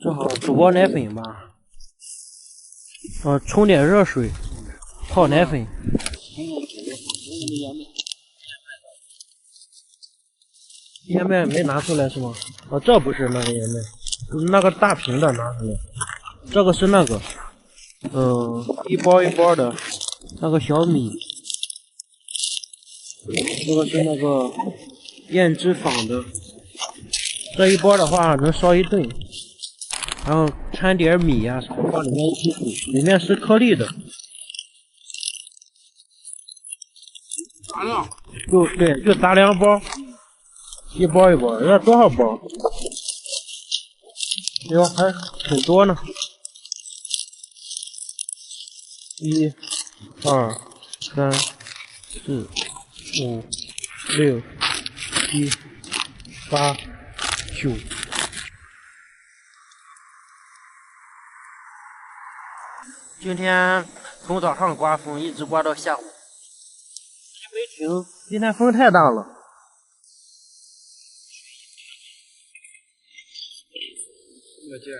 正好煮包奶粉吧。冲点热水，泡奶粉。燕麦没拿出来是吗？这不是那个燕麦，那个大瓶的拿出来。这个是那个，一包一包的那个小米。这个是那个燕之坊的，这一包的话能烧一顿。然后掺点米呀、什么放里面一起煮，里面是颗粒的。杂粮？就杂粮包，一包一包，要多少包？哟，还挺多呢。1、2、3、4、5、6、7、8、9。今天从早上刮风一直刮到下午，没停。今天风太大了。我这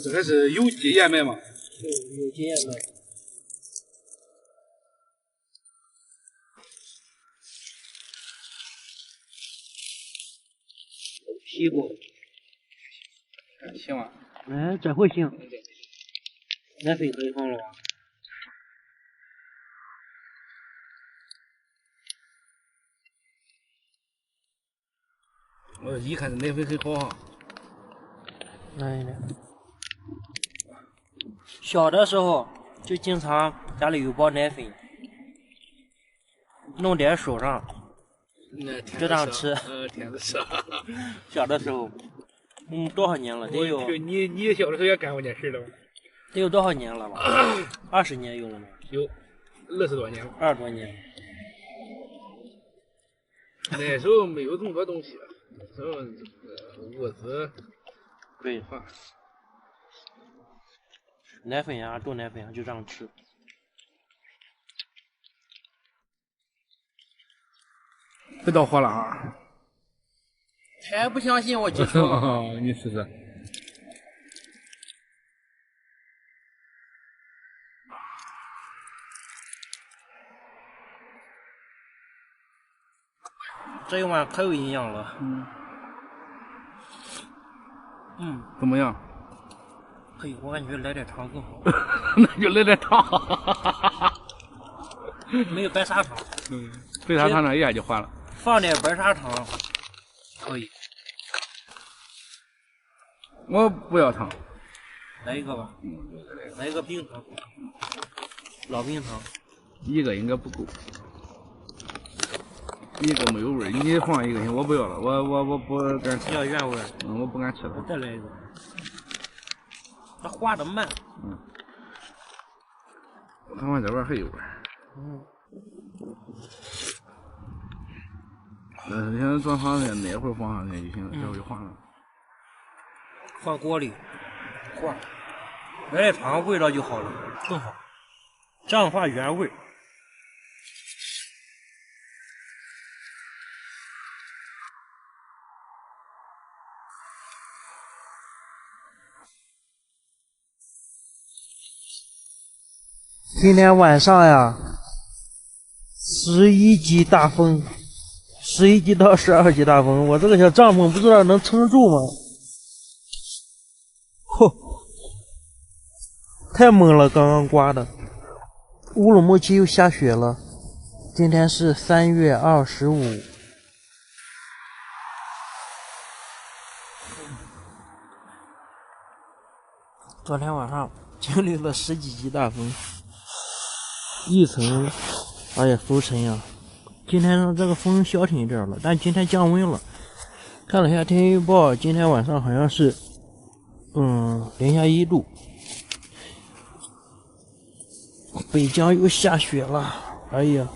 这个是有机燕麦吗？对，有机燕麦。西瓜。行吗？哎，这会行。奶粉可以放了吧？我一看这奶粉很好哈。来。小的时候就经常家里有包奶粉，弄点手上，就这样吃。天子吃。小的时候，多少年了？得有。你小的时候也干过这事了吧？得有多少年了吧？20年有了吗？有，20多年了。20多年。那时候没有这么多东西，那时候物资对，奶粉呀，炖奶粉呀，就这样吃。快到火了啊！还不相信我技术？你试试。这一碗可有营养了。怎么样？嘿，我感觉来点糖更好。那就来点糖。没有白砂糖。白砂糖那一下就化了。放点白砂糖可以。我不要糖。来一个吧。来一个冰糖，老冰糖。一个应该不够。一个没有味儿，你放一个行，我不要了，我不敢吃。要原味。我不敢吃了。再来一个。它化的慢。我看看这边还有味儿。现在转发的那会儿放上去就行了，这会就化了。放锅里化，来点糖味道就好了，更好。这样化原味。今天晚上呀，11级大风，11级到12级大风，我这个小帐篷不知道能撑住吗？太猛了，刚刚刮的。乌鲁木齐又下雪了，今天是3月25。昨天晚上经历了10几级大风，一层，哎呀，浮尘呀。今天这个风消停一点了，但今天降温了。看了一下天气预报，今天晚上好像是零下1度。北疆又下雪了，哎呀，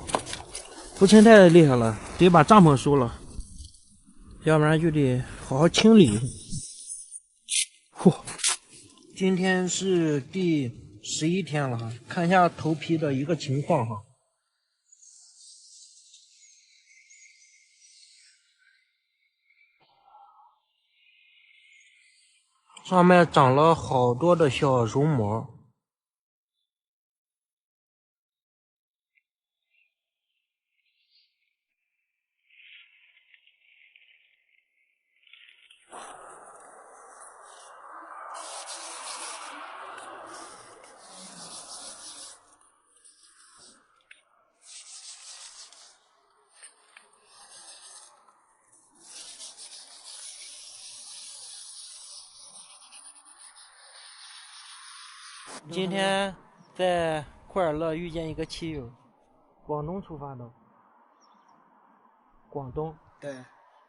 浮尘太厉害了，得把帐篷收了。要不然就得好好清理。嚯，今天是第11天了哈，看一下头皮的一个情况哈。上面长了好多的小绒毛。今天在库尔勒遇见一个骑友，广东出发的。广东？对。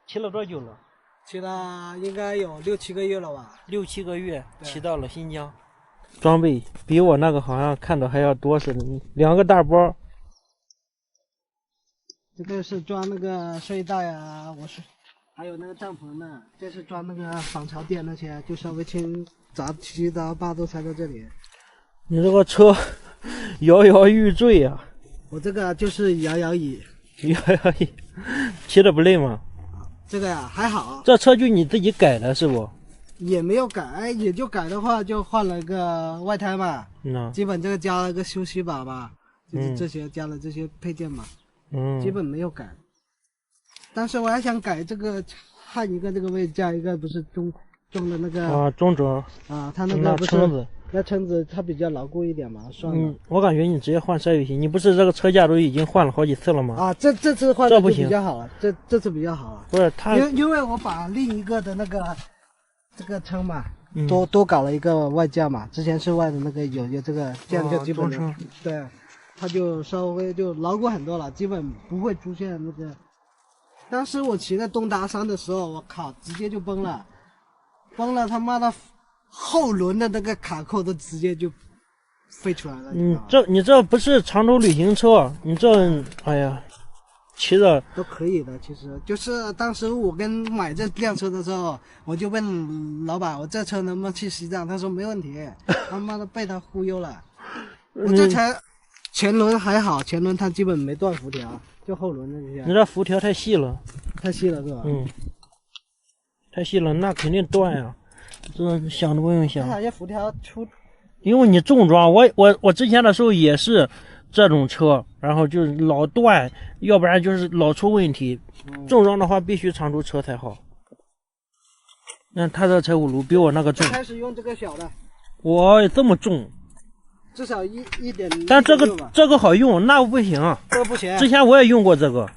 骑了多久了？骑了应该有6、7个月了吧？6、7个月，骑到了新疆。装备比我那个好像看着还要多似的，2个大包。这个是装那个睡袋啊，还有那个帐篷的，这是装那个防潮垫那些，就稍微杂七杂八都塞到这里。你这个车摇摇欲坠啊！我这个就是摇摇椅。摇摇椅，骑着不累吗？这个呀还好。这车就你自己改的是不？也没有改，也就改的话就换了个外胎嘛。基本这个加了个休息把吧，就是这些加了这些配件嘛。基本没有改。但是我还想改这个，焊一个这个位置，加一个不是中的那个啊，中轴啊，它那个不是撑子。那撑子它比较牢固一点嘛，算了。我感觉你直接换车就行。你不是这个车架都已经换了好几次了吗？啊，这次换的就比较好了，这次比较好了。不是它，因为我把另一个的那个这个撑嘛，多搞了一个外架嘛，之前是外的那个有这个，这样就基本上对，它就稍微就牢固很多了，基本不会出现那个。当时我骑在东达山的时候，我靠，直接就崩了，他妈的。后轮的那个卡扣都直接就飞出来了。你这不是长途旅行车，你这哎呀，骑着都可以的。其实就是当时我买这辆车的时候，我就问老板，我这车能不能去西藏？他说没问题。他妈的被他忽悠了。我这才前轮还好，前轮它基本没断辐条，就后轮那些。你这辐条太细了。太细了是吧？太细了，那肯定断呀。这想都不用想。那些辐条出，因为你重装，我之前的时候也是这种车，然后就是老断，要不然就是老出问题。重装的话必须长途车才好。那他这柴火炉比我那个重。开始用这个小的。我这么重，至少一点。但这个好用，那不行。这个不行。之前我也用过这个。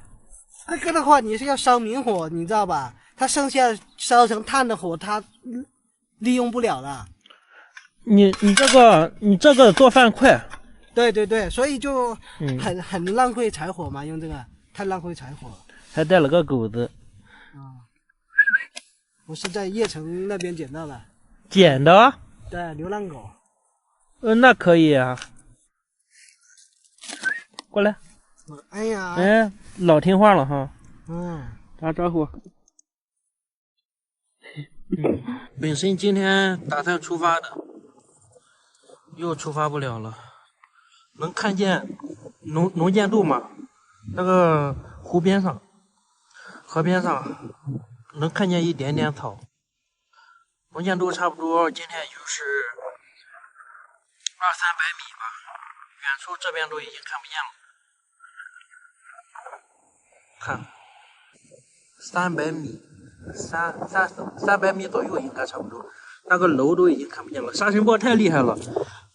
这个的话，你是要烧明火，你知道吧？它剩下烧成炭的火，它利用不了了。你这个做饭快。对，所以就很浪费柴火嘛，用这个太浪费柴火了。还带了个狗子。我是在叶城那边捡到的。捡的？对，流浪狗。那可以啊。过来。哎呀。哎，老听话了哈。打招呼。本身今天打算出发的，又出发不了了。能看见能见度吗？那个湖边上、河边上能看见一点点草，能见度差不多，今天也就是200-300米吧。远处这边都已经看不见了。看，300米。300米左右应该差不多，那个楼都已经看不见了。沙尘暴太厉害了，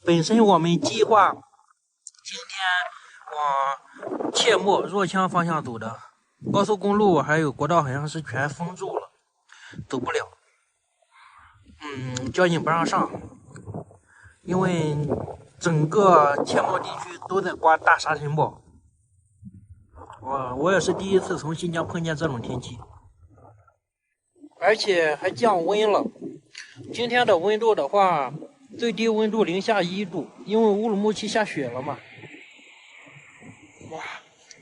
本身我们计划今天往切莫若羌方向走的，高速公路还有国道好像是全封住了，走不了。交警不让上，因为整个切莫地区都在刮大沙尘暴。我也是第一次从新疆碰见这种天气。而且还降温了，今天的温度的话，最低温度零下1度，因为乌鲁木齐下雪了嘛。哇，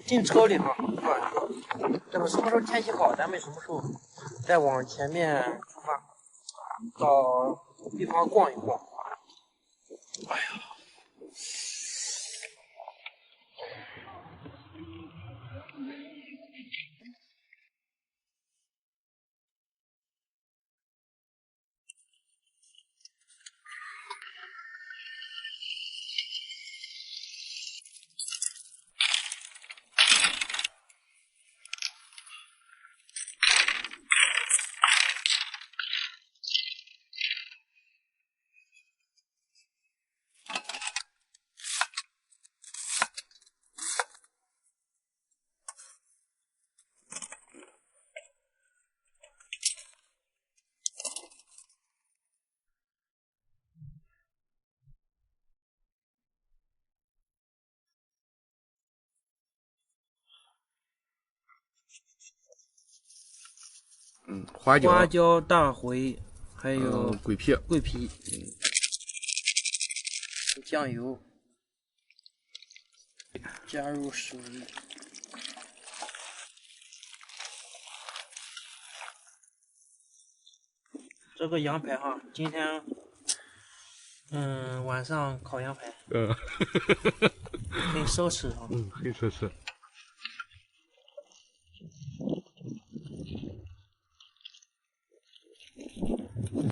进车里哈，等什么时候天气好，咱们什么时候再往前面出发，找地方逛一逛。哎呀！花椒、大茴，还有桂皮，酱油，加入水。这个羊排哈，今天晚上烤羊排，很奢侈啊，很奢侈。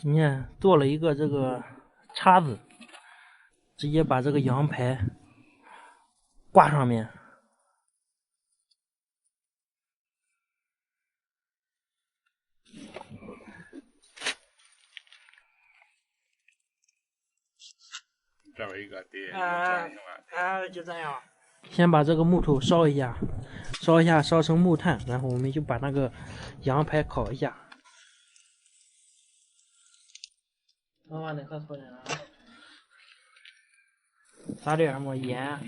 你看做了一个这个叉子，直接把这个羊排挂上面。这边一个对，就这样。先把这个木头烧一下，烧成木炭，然后我们就把那个羊排烤一下。撒点什么盐？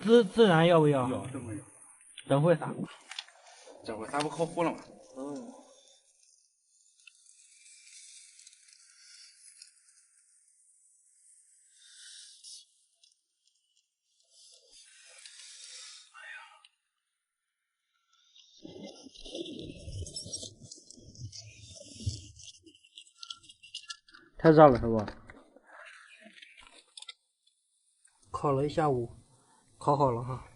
孜然要不要？要，这么要。等会撒。这会撒不烤糊了吗？太热了是吧？烤了一下午，烤好了哈。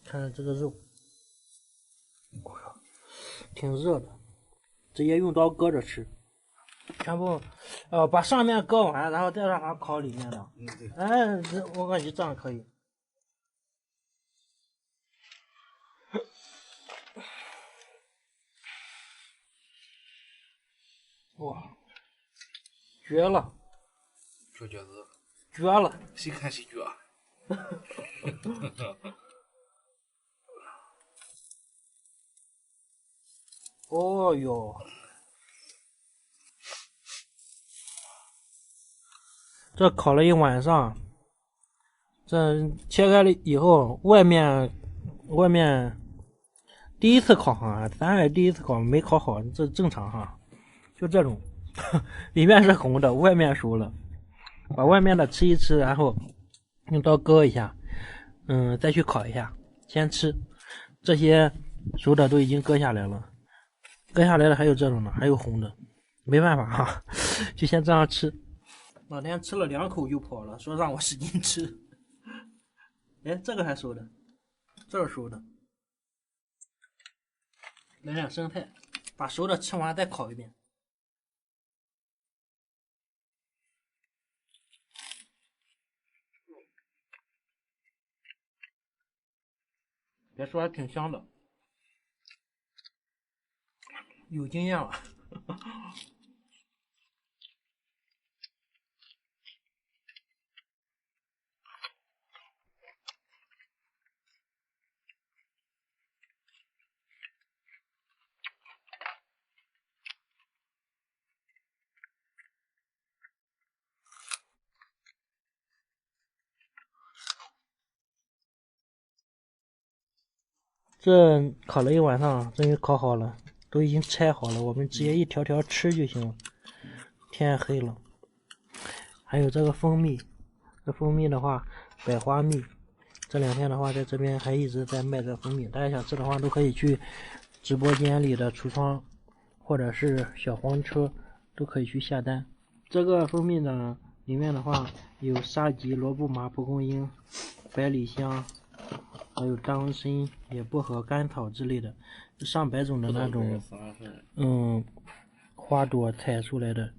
看看这个肉，挺热的，直接用刀割着吃。全部，把上面割完，然后再让它烤里面的。对。我感觉这样可以。哇！绝了！这饺子绝了！谁看谁绝。哦哟，这烤了一晚上，这切开了以后，外面第一次烤哈，咱也第一次烤没烤好，这正常哈，就这种。里面是红的，外面熟了，把外面的吃一吃，然后用刀割一下，再去烤一下，先吃。这些熟的都已经割下来了，还有这种的，还有红的，没办法哈，就先这样吃。老天吃了2口就跑了，说让我使劲吃。这个还熟的，这是熟的。来点生菜，把熟的吃完再烤一遍。别说还挺香的，有经验了。这烤了一晚上，终于烤好了，都已经拆好了，我们直接一条条吃就行了。天黑了。还有这个蜂蜜，这蜂蜜的话，百花蜜，这2天的话，在这边还一直在卖这蜂蜜，大家想吃的话都可以去直播间里的橱窗或者是小黄车都可以去下单。这个蜂蜜呢，里面的话有沙棘、罗布玛、蒲公英、百里香，还有当参、野薄荷、甘草之类的，上百种的那种花朵采出来的。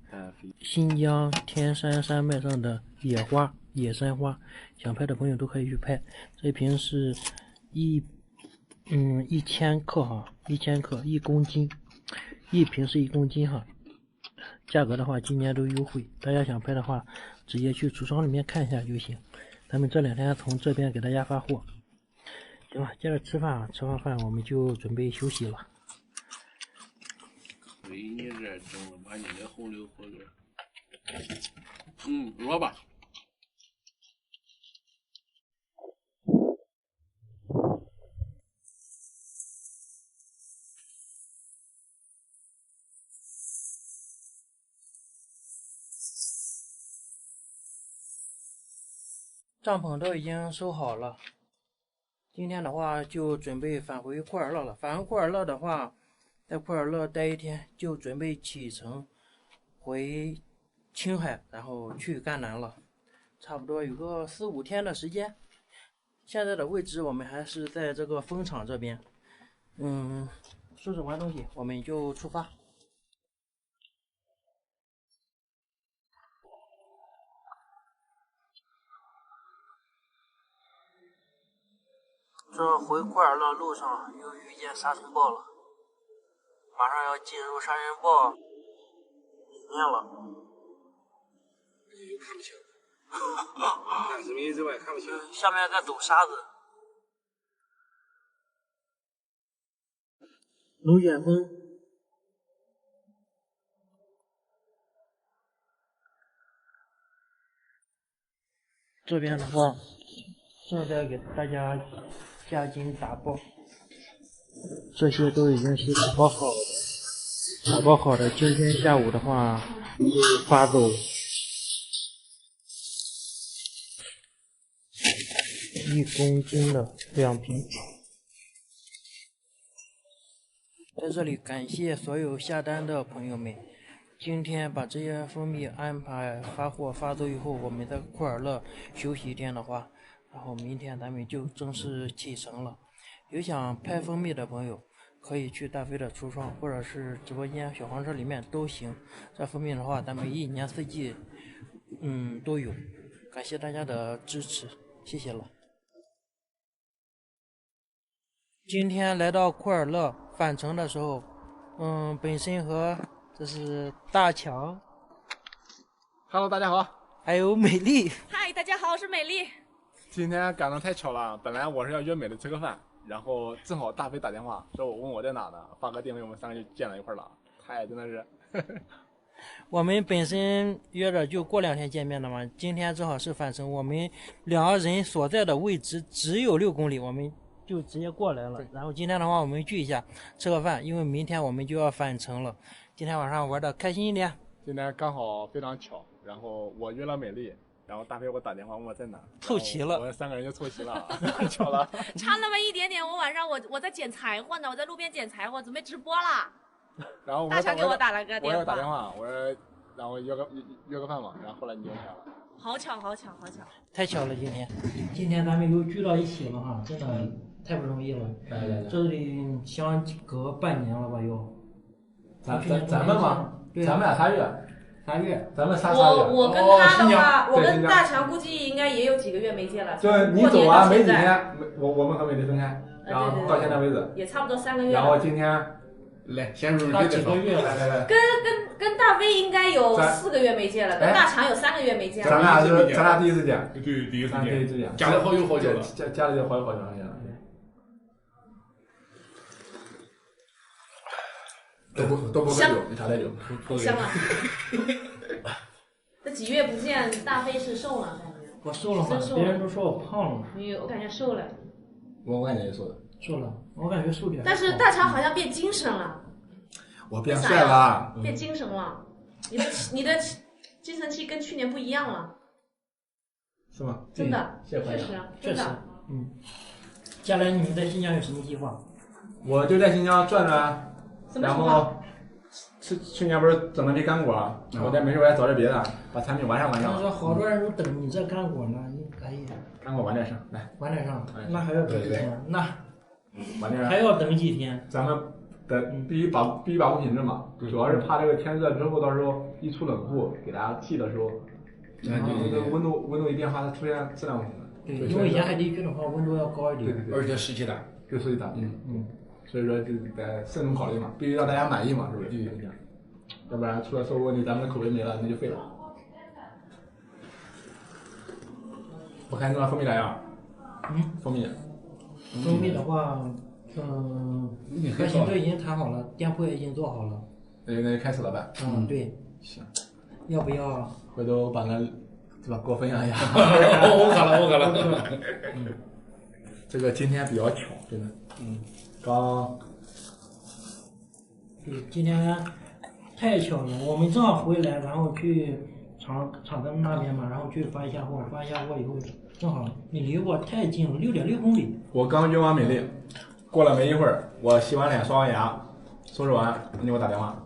新疆天山山脉上的野花、野山花，想拍的朋友都可以去拍。这瓶是1000克哈，1000克1公斤，一瓶是1公斤哈。价格的话今年都优惠，大家想拍的话直接去橱窗里面看一下就行。咱们这2天从这边给大家发货。行了，接着吃饭啊，吃完饭我们就准备休息了。喂，你这整了把你的红柳火根，萝卜。帐篷都已经收好了，今天的话就准备返回库尔勒了。返回库尔勒的话，在库尔勒待1天，就准备启程回青海，然后去甘南了。差不多有个4、5天的时间。现在的位置我们还是在这个蜂场这边。收拾完东西我们就出发。这回库尔勒路上又遇见沙尘暴了，马上要进入沙尘暴里面了。看不清，看视频之外看不清。下面在抖沙子。龙卷风。这边的话，正在给大家加紧打包，这些都已经是打包好的。打包好的，今天下午的话会发走1公斤的2瓶。在这里感谢所有下单的朋友们。今天把这些蜂蜜安排发货发走以后，我们在库尔勒休息1天的话，然后明天咱们就正式启程了。有想拍蜂蜜的朋友，可以去大飞的橱窗或者是直播间小黄车里面都行。这蜂蜜的话，咱们1年4季都有。感谢大家的支持，谢谢了。今天来到库尔勒返程的时候，本身和这是大强 ，Hello， 大家好，还有美丽。嗨，大家好，我是美丽。今天赶得太巧了，本来我是要约美丽吃个饭，然后正好大飞打电话说问我在哪呢，发个定位，我们3个就见了一块了，真的是。我们本身约着就过2天见面的嘛，今天正好是返程，我们2个人所在的位置只有6公里，我们就直接过来了。然后今天的话，我们聚一下，吃个饭，因为明天我们就要返程了。今天晚上玩的开心一点。今天刚好非常巧，然后我约了美丽，然后大飞给我打电话问我在哪，凑齐了，我们3个人就凑齐了，太巧了。差那么一点点，我晚上我在捡柴火呢，我在路边捡柴火，准备直播了。然后大强给我打了个电话，我要打电话，我说然后约个饭嘛，然后后来你就来了。好巧，好巧，好巧！太巧了，今天咱们又聚到一起了哈，真的太不容易了。这里相隔半年了吧又。咱们嘛，咱们俩3月，咱们仨月。我跟他的话，我跟大强估计应该也有几个月没见了。就是你走完没几天，我们和美丽分开，然后到现在为止也差不多3个月。然后今天来先入到几个月了？跟大飞应该有4个月没见了，跟大强有3个月没见了。咱俩第一次见，对，第一次见，加了好久了，加了就好久了。都不喝酒，你查点酒，香啊！这几月不见，大飞是瘦了，感觉。我瘦了吗？别人都说我胖了。没有，我感觉瘦了。我感觉也瘦了，我感觉瘦点。但是大强好像变精神了。我变帅了，变精神了。你的精神气跟去年不一样了。是吗？真的，确实，真的。将来你们在新疆有什么计划？我就在新疆转转，然后去年不是整了批干果，我再没事我再找点别的，把产品完善完善。但是好多人都等你这干果呢，你可以干果晚点上来，晚点上，那还要等几天？那晚点上还要等几天？咱们必须把握品质嘛，主要是怕这个天热之后，到时候一出冷库给大家寄的时候，这个温度一变化，它出现质量问题了。对，因为沿海地区的话，温度要高一点，对，而且湿气大，就湿气大，所以说就得慎重考虑嘛，必须让大家满意嘛，是不是？这样，要不然出了售后问题，咱们的口碑没了，那就废了。我看这蜂蜜咋样？蜂蜜的话，还行，这已经谈好了，店铺也已经做好了。那就开始了呗。对。行。要不要？回头把那，对吧？给我分享一下。我可了。这个今天比较巧，真的。对，今天太巧了，我们正好回来，然后去厂子那边嘛，然后去发一下货以后，正好你离我太近了，6.6公里。我刚运完美丽，过了没一会儿，我洗完脸、刷完牙、收拾完，你给我打电话。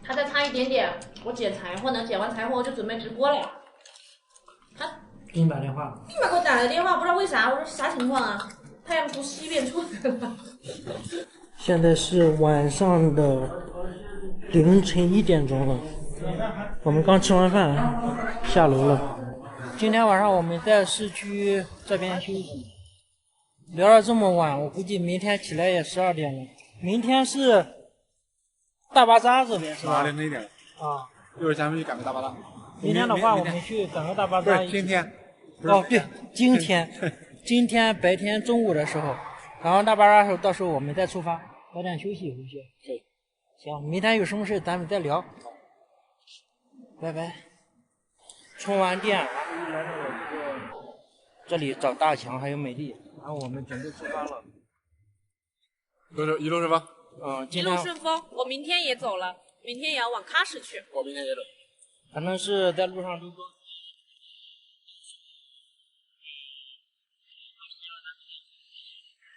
他再差一点点，我剪柴火呢，剪完柴火我就准备直播了呀。他给你打电话。立马给我打了电话，不知道为啥，我说啥情况啊？太阳从西边出来了。现在是晚上的凌晨1点钟了，我们刚吃完饭下楼了。今天晚上我们在市区这边休息，聊了这么晚，我估计明天起来也12点了。明天是大巴扎这边是吧？凌晨1点。啊。一会儿咱们去赶个大巴扎。明天的话，我们去赶个大巴扎。不是今天。哦，对，今天白天中午的时候，赶完大巴扎的时候，到时候我们再出发，早点休息回去。对。行，明天有什么事咱们再聊。拜拜。充完电，然后又来到了这里找大强还有美丽，然后我们准备出发了。一路顺风。一路顺风。我明天也走了，明天也要往喀什去。我明天也走。反正是在路上都多。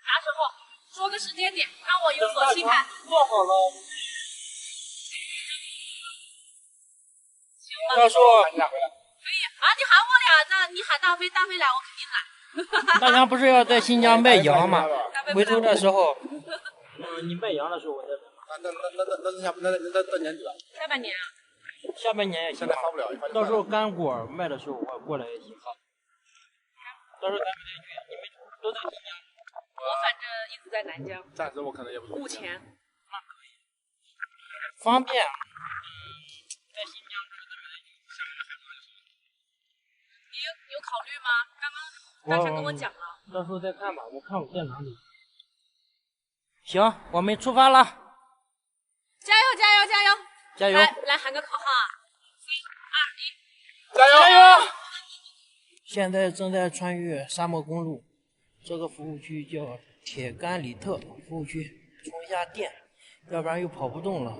啥时候？说个时间点，让我有所期盼。做好了。到时候可以啊，你喊我俩，那你喊大飞来，我肯定来。大强不是要在新疆卖羊吗？回头的时候，你卖羊的时候我再来。那到年底了。下半年啊？下半年也行。现在发不了。到时候干果卖的时候我过来也行。到时候咱们再聚，你们都在新疆。我反正一直在南疆。暂时我可能也不。目前。那可以。方便。在新疆。你有考虑吗？刚刚大强跟我讲了。到时候再看吧，我看我在哪里。行，我们出发了。加油！加油！加油！加油！来喊个口号啊！3、2、1，加油！现在正在穿越沙漠公路，这个服务区叫铁杆里特服务区，充一下电，要不然又跑不动了。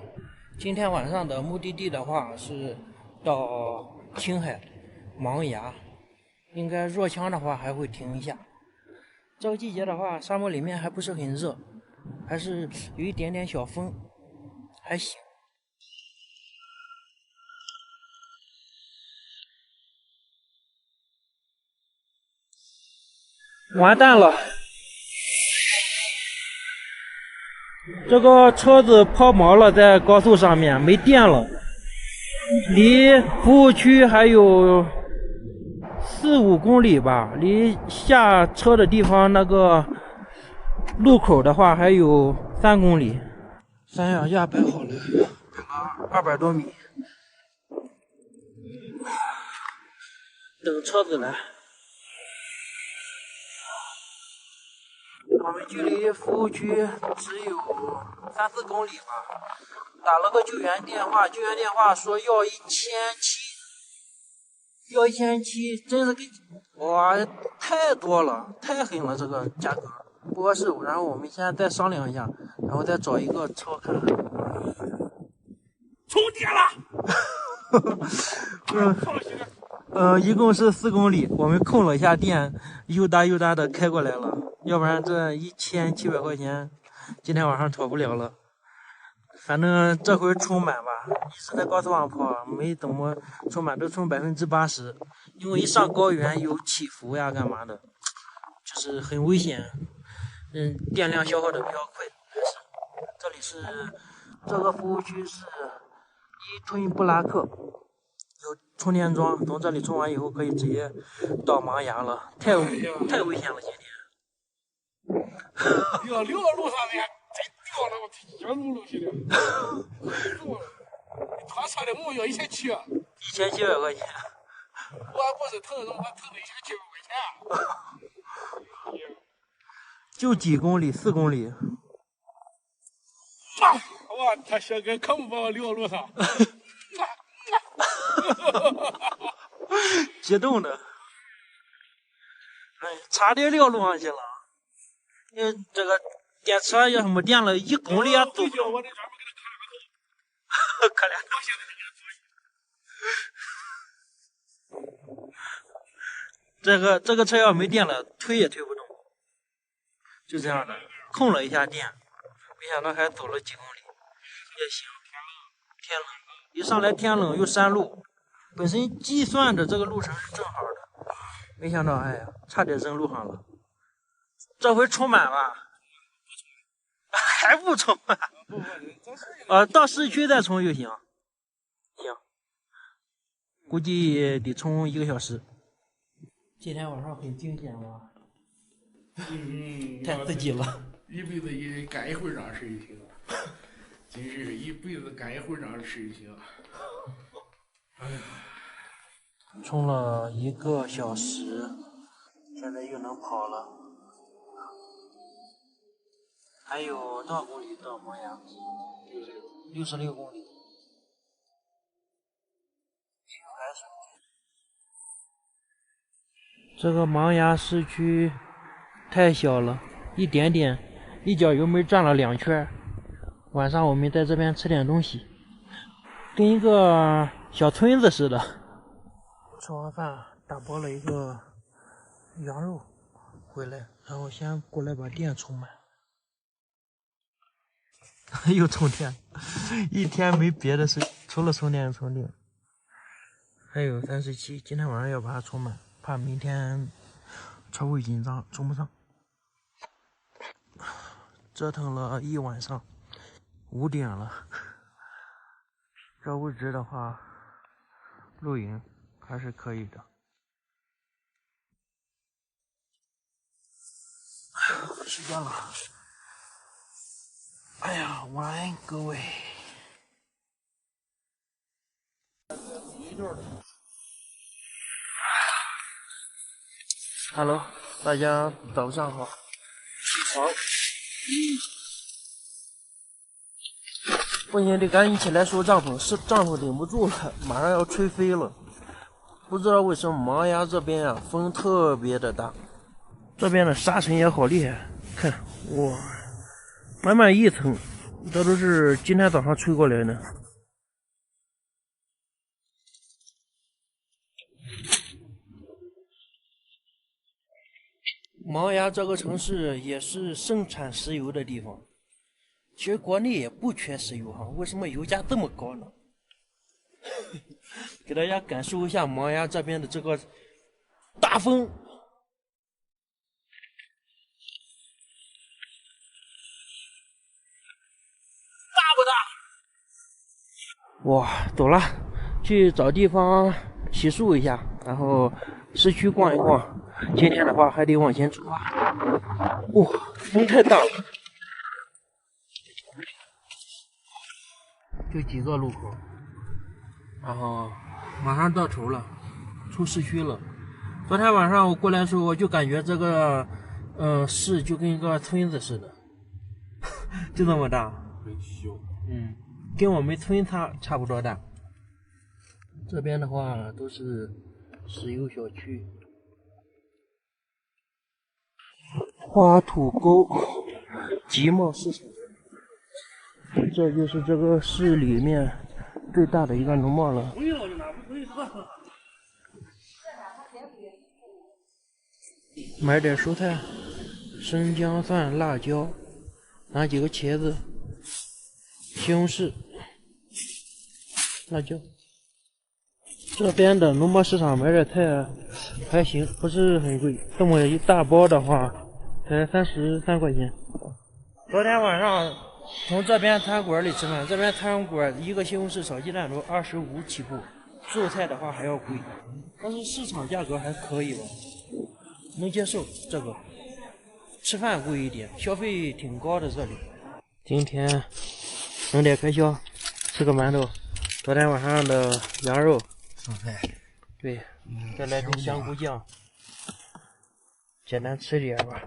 今天晚上的目的地的话是到青海芒崖，应该若羌的话还会停一下。这个季节的话，沙漠里面还不是很热，还是有一点点小风，还行。完蛋了，这个车子抛锚了，在高速上面没电了，离服务区还有4、5公里吧，离下车的地方那个路口的话还有3公里。三脚架摆好了，摆了200多米，等车子来。我们距离服务区只有3、4公里吧，打了个救援电话，救援电话说要1700，要1700，真是给哇太多了，太狠了这个价格，不合适。然后我们现在再商量一下，然后再找一个车看看。充电了！一共是4公里，我们空了一下电，又大的开过来了，要不然这1700块钱今天晚上脱不了了。反正这回充满吧，一直在高速上跑，没怎么充满，都充80%，因为一上高原有起伏呀，干嘛的，就是很危险。电量消耗的比较快。这里是这个服务区是伊吞布拉克，有充电桩，从这里充完以后可以直接到芒崖了，太危险了今天。要溜到路上呢，真掉了，我天，路去的。他车的木要1700块钱。我不是腾我腾了1700块钱。就几公里，4公里。哇，他小哥可不把我溜到路上。激动的，差点撂路上去了。因为这个电车要是没电了，1公里也走不了。我这专门给他看了个头。这个车要没电了，推也推不动。就这样的，空了一下电，没想到还走了几公里，也行。天冷，一上来天冷又山路，本身计算的这个路程是正好的，没想到哎呀，差点扔路上了。这回充满了，还不充满？到市区再充就行。行，估计得充1个小时。今天晚上很惊险吧？太刺激了！一辈子干一回仗是一行，真是一辈子干一回仗是一行。充了1个小时，现在又能跑了。还有多少公里到芒崖？66公里。这个芒崖市区太小了，一点点，一脚油门转了2圈。晚上我们在这边吃点东西，跟一个小村子似的。吃完饭打包了一个羊肉回来，然后先过来把电充满。又充电，一天没别的事，除了充电。还有37，今天晚上要把它充满，怕明天车位紧张充不上。折腾了一晚上，5点了。这位置的话，露营还是可以的。时间了。哎呀，晚安各位。Hello， 大家早上好。起床。不行，得赶紧起来收帐篷，帐篷顶不住了，马上要吹飞了。不知道为什么芒崖这边啊，风特别的大，这边的沙尘也好厉害，看哇。满满一层，这都是今天早上吹过来的。芒崖这个城市也是盛产石油的地方，其实国内也不缺石油哈，为什么油价这么高呢？给大家感受一下芒崖这边的这个大风。哇，走了，去找地方洗漱一下，然后市区逛一逛。今天的话还得往前出发。哇，风太大了，就几个路口，然后马上到头了，出市区了。昨天晚上我过来的时候，我就感觉这个市就跟一个村子似的，就这么大，很小。跟我们村差不多大。这边的话都是石油小区。花土沟集贸市场，这就是这个市里面最大的一个农贸了。买点蔬菜，生姜、蒜、辣椒，拿几个茄子、西红柿、辣椒。这边的农贸市场买点菜还行，不是很贵，这么一大包的话才33块钱。昨天晚上从这边餐馆里吃饭，这边餐馆一个西红柿炒鸡蛋都25起步，素菜的话还要贵，但是市场价格还可以吧，能接受。这个吃饭贵一点，消费挺高的这里。今天省点开销，吃个馒头。昨天晚上的羊肉，对，再来瓶香菇酱，简单吃点吧。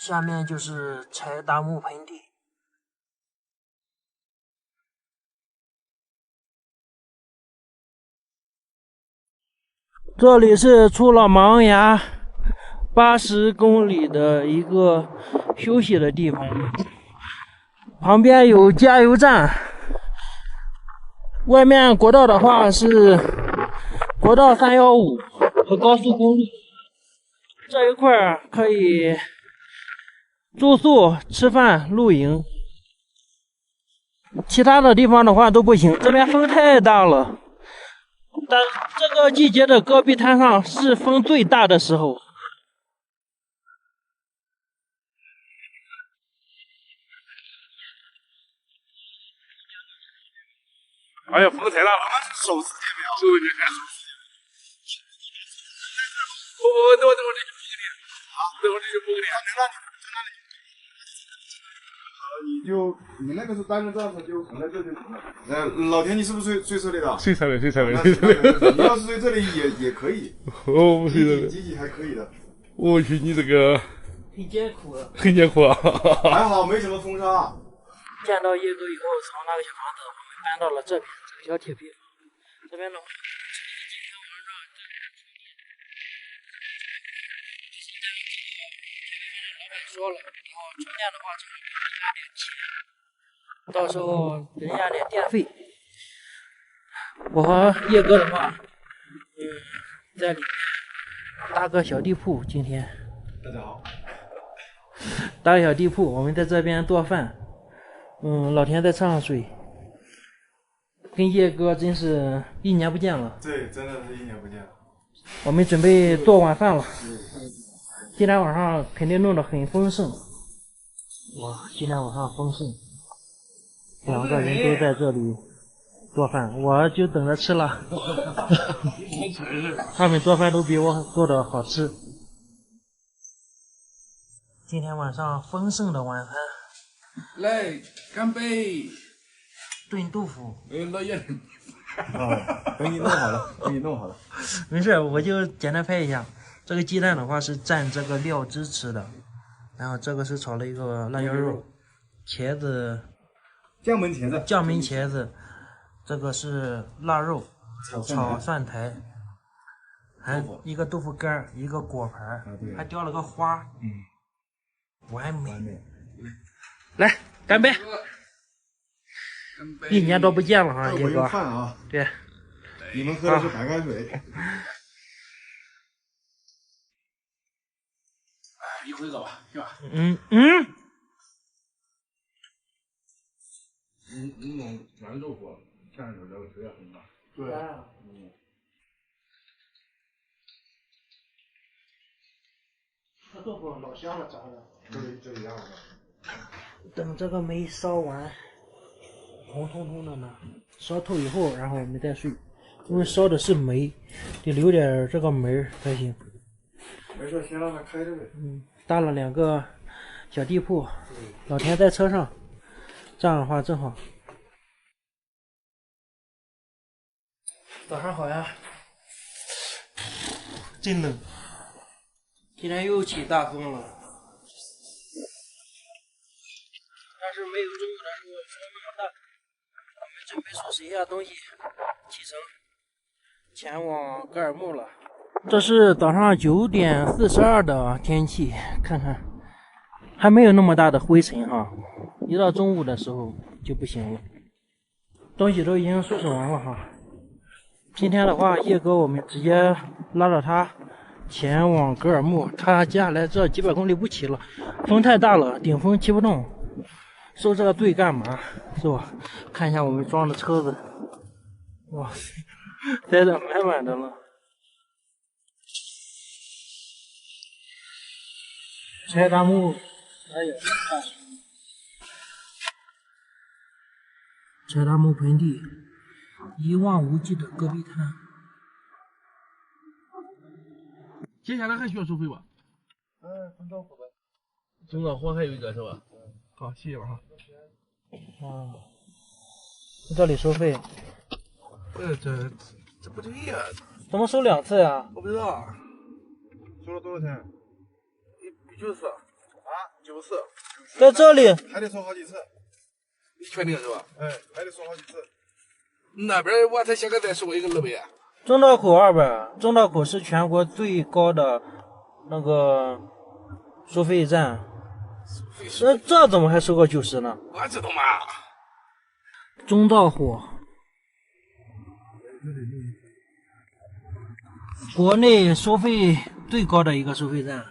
下面就是柴大木盆地。这里是出了茫崖80公里的一个休息的地方，旁边有加油站，外面国道的话是国道315和高速公路，这一块可以住宿、吃饭、露营，其他的地方的话都不行，这边风太大了。但这个季节的戈壁滩上是风最大的时候。哎呀，风太大了，手指也没有，手也没看。等会儿这就补给你，等会儿这就补给你。你那个是单人帐篷，就放在这就行了。老田，你是不是睡这里的？睡这里。你要是睡这里也可以。哦，不睡这里。机器还可以的。我去，你这个很艰苦啊。还好没什么风沙。见到叶哥以后，从那个小房子我们搬到了这边这个小铁皮房。这边的话，今天晚上这边充电，老板说了，以后充电的话只能加点钱，到时候人家点电费。我和叶哥的话，在里面搭个小地铺。今天大家好，搭个小地铺，我们在这边做饭。老田在车上睡，跟叶哥真是1年不见了。对，真的是1年不见了。我们准备做晚饭了，今天晚上肯定弄得很丰盛。哇，今天晚上丰盛，2个人都在这里做饭，我就等着吃了。他们做饭都比我做的好吃。今天晚上丰盛的晚餐。来，干杯！炖豆腐。老爷，等你弄好了，没事，我就简单拍一下。这个鸡蛋的话是蘸这个料汁吃的，然后这个是炒了一个辣椒肉，茄子，酱焖茄子，这个是腊肉，炒蒜苔，还一个豆腐干，一个果盘，还雕了个花，完美。来，干杯！1年多不见了哈，叶哥。饭啊。对。你们喝的是白开水。一会儿走吧，是吧？你弄完豆腐，蘸着这个水也很大。对。这豆腐老香了，炸的。这一样的。等这个煤烧完，红彤彤的呢，烧透以后，然后我们再睡。因为烧的是煤，得留点这个煤才行。没事，先让它开着呗。搭了2个小地铺，老田在车上，这样的话正好。早上好呀，真冷，今天又起大风了。但是没有中午的时候风那么大，我们准备收拾一下东西，启程前往格尔木了。这是早上9点42的天气，看看还没有那么大的灰尘哈，一到中午的时候就不行了。东西都已经收拾完了哈。今天的话，叶哥我们直接拉着他前往格尔木，他接下来这几百公里不骑了，风太大了，顶风骑不动，收这个队干嘛是吧？看一下我们装的车子，哇塞，塞得满满的了。柴达木，还有柴达木盆地，一望无际的戈壁滩。接下来还需要收费吧？中招火呗。中招火还有一个是吧？好，谢谢了哈。啊，这里收费？这不对呀，怎么收2次呀？我不知道。收了多少钱90啊，90。在这里还得收好几次。你确定是吧？哎，还得收好几次。那边我才现在再收一个200。中道口200，中道口是全国最高的那个收费站。那这怎么还收个90呢？我知道嘛。中道火，国内收费最高的一个收费站，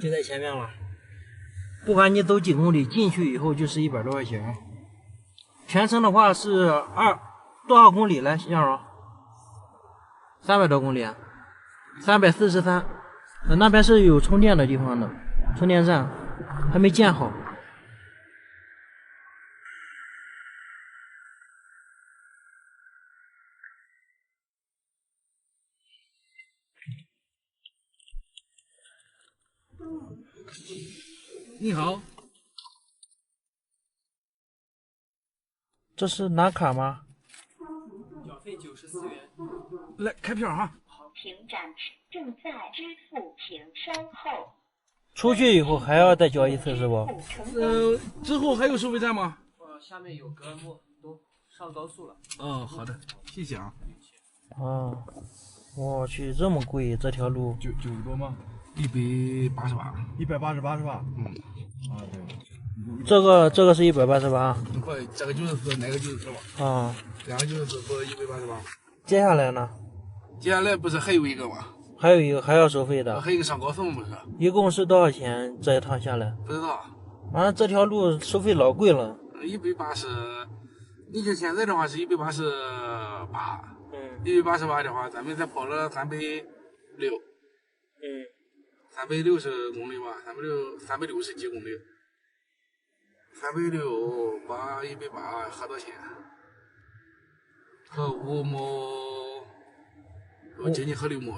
就在前面了。不管你走几公里，进去以后就是100多块钱。全程的话是多少公里来，向荣？300多公里，343。那边是有充电的地方的，充电站还没建好。你好，这是拿卡吗？缴费94元。来开票哈。停站正在支付，请稍后。出去以后还要再交一次是不？之后还有收费站吗？下面有格尔木，都上高速了。好的，谢谢啊。啊，我去，这么贵这条路90多吗188。188是吧？啊对。这个是188。不，这个94，那个94吧？啊，两个94不是188。接下来呢？接下来不是还有一个吗？还有一个还要收费的。还有一个上高速不是？一共是多少钱这一趟下来？不知道。啊，这条路收费老贵了。 180，你就现在的话是188。188的话，咱们才跑了360。360公里吧，360几公里。360把180合多少钱？合5毛，接近合6毛。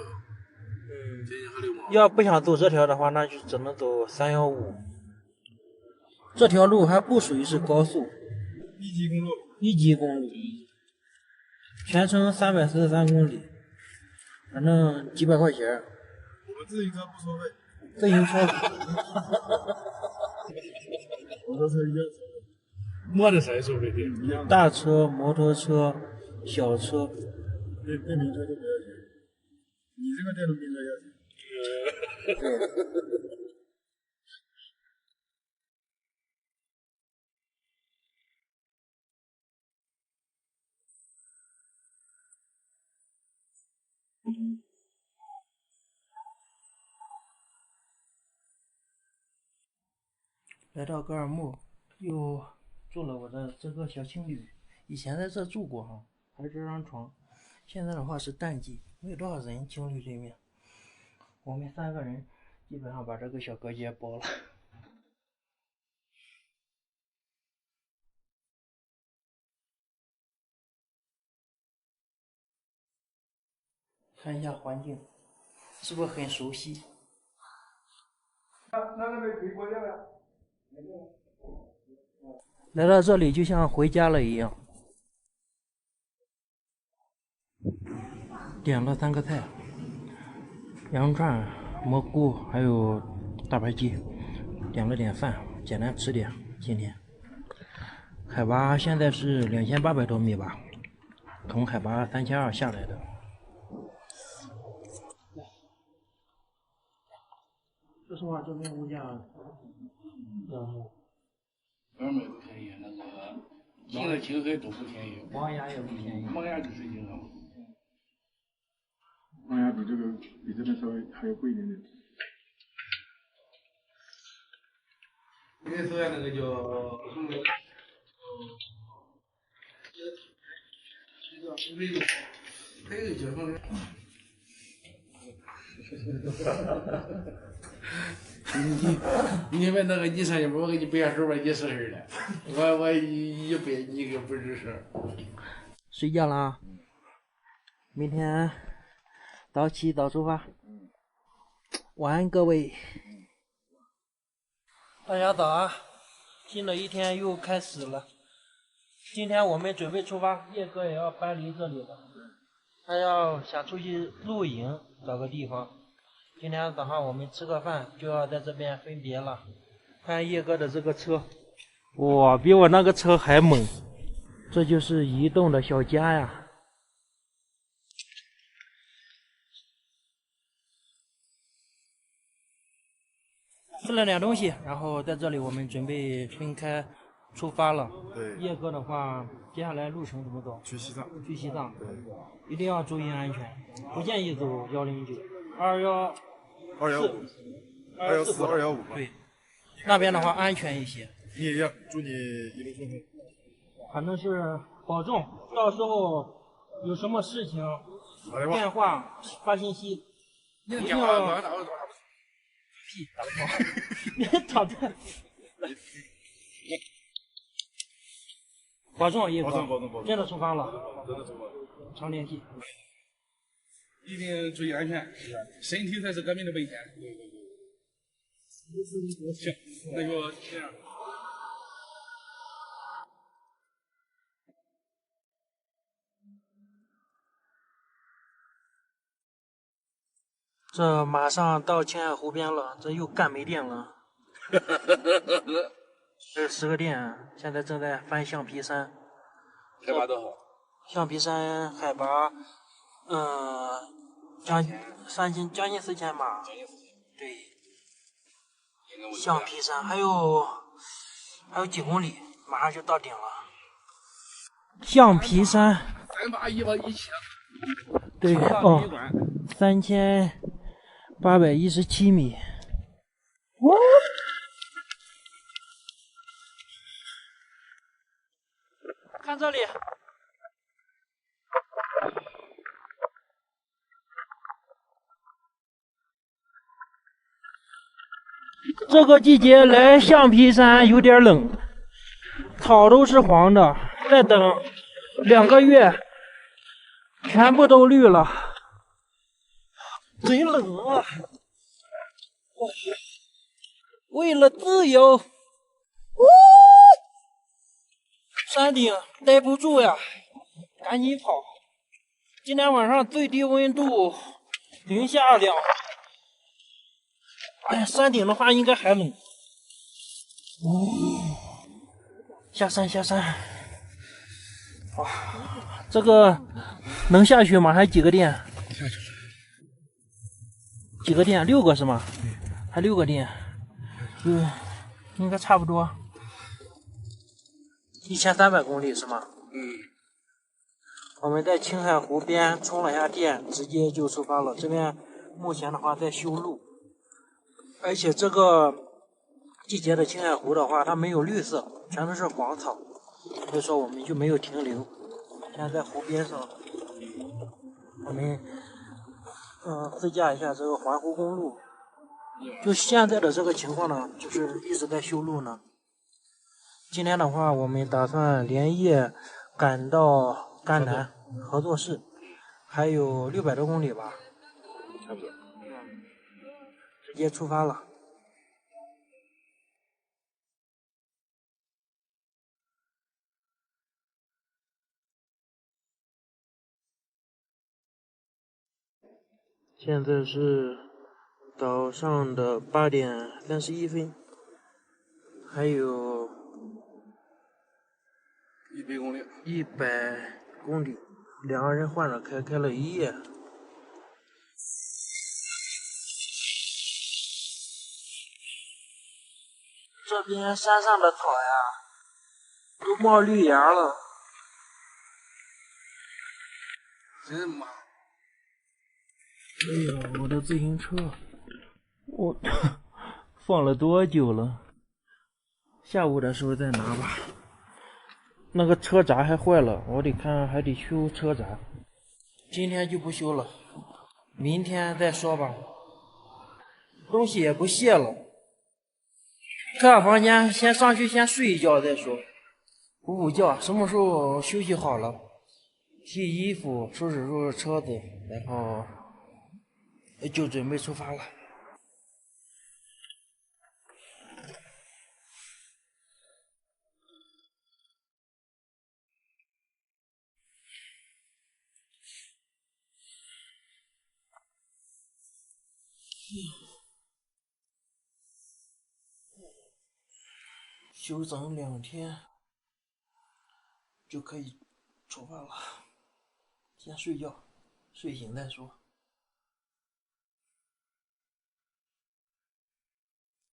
接近合6毛。要不想走这条的话，那就只能走315。这条路还不属于是高速，一级公路，全程343公里，反正几百块钱。我们自行车不收费。自行车。摩托车一样收费。摩托车收费的。大车、摩托车、小车。电瓶车就不要钱。你这个电动瓶车要钱。来到格尔木，又住了我的这个小青旅。以前在这住过哈，还是这张床。现在的话是淡季，没有多少人青旅里面。我们3个人基本上把这个小隔间包了。看一下环境，是不是很熟悉？那边可以过电了。来到这里就像回家了一样。点了3个菜，羊肉串、蘑菇还有大盘鸡，点了点饭，简单吃点。今天海拔现在是2800多米吧，从海拔3200下来的。实话，这边物价要么二妹不便宜，那个金额金黑都不便宜，王牙也不便宜，王牙就是金额嘛。王牙比这边稍微还要贵一点点。你说的那个叫还有叫什么？你们那个你上去，我给你背下手吧，你是事的。我一背你个不吱声。睡觉了啊！明天早起早出发。晚安各位。大家早啊！新的一天又开始了。今天我们准备出发，叶哥也要搬离这里了。他要想出去露营，找个地方。今天早上我们吃个饭，就要在这边分别了。看叶哥的这个车，哇，比我那个车还猛。这就是移动的小家呀。吃了点东西，然后在这里我们准备分开出发了。对。叶哥的话，接下来路程怎么走？去西藏。去西藏。对。一定要注意安全，不建议走109、215、214、215。对，那边的话安全一些。你也一样，祝你一路顺风。反正是保重，到时候有什么事情电话发信息，一定要。屁，打不好，别打断。保重，叶哥。保重。真的出发了。真的出发了。常联系。一定注意安全，身体才是革命的本钱。行，那就这样。这马上到青海湖边了，这又干没电了。这10个电，现在正在翻橡皮山。海拔多少？橡皮山海拔，将近4000吧。对。橡皮山还有几公里，马上就到顶了。橡皮山。3811000。对哦，3817米。看这里。这个季节来橡皮山有点冷，草都是黄的，再等2个月，全部都绿了，贼冷啊！为了自由，山顶待不住呀，赶紧跑！今天晚上最低温度零下2。哎呀，山顶的话应该还冷。下山。哇，这个能下去吗？还几个电？下去了。几个电？6个是吗？还6个电。应该差不多。1300公里是吗？我们在青海湖边充了下电，直接就出发了。这边目前的话在修路。而且这个季节的青海湖的话，它没有绿色，全都是黄草，所以说我们就没有停留。现在在湖边上，我们自驾一下这个环湖公路。就现在的这个情况呢，就是一直在修路呢。今天的话，我们打算连夜赶到甘南合作市，还有600多公里吧，差不多。直接出发了。现在是早上的8点31分，还有100公里。100公里，2个人换着开了1夜。这边山上的草呀，都冒绿芽了。真忙。哎呀，我的自行车，我放了多久了？下午的时候再拿吧。那个车闸还坏了，我得看，还得修车闸。今天就不修了，明天再说吧。东西也不卸了，看看房间，先上去先睡一觉再说，补补觉。什么时候休息好了，洗衣服，收拾收拾车子，然后就准备出发了。休整2天就可以出发了。先睡觉，睡醒再说。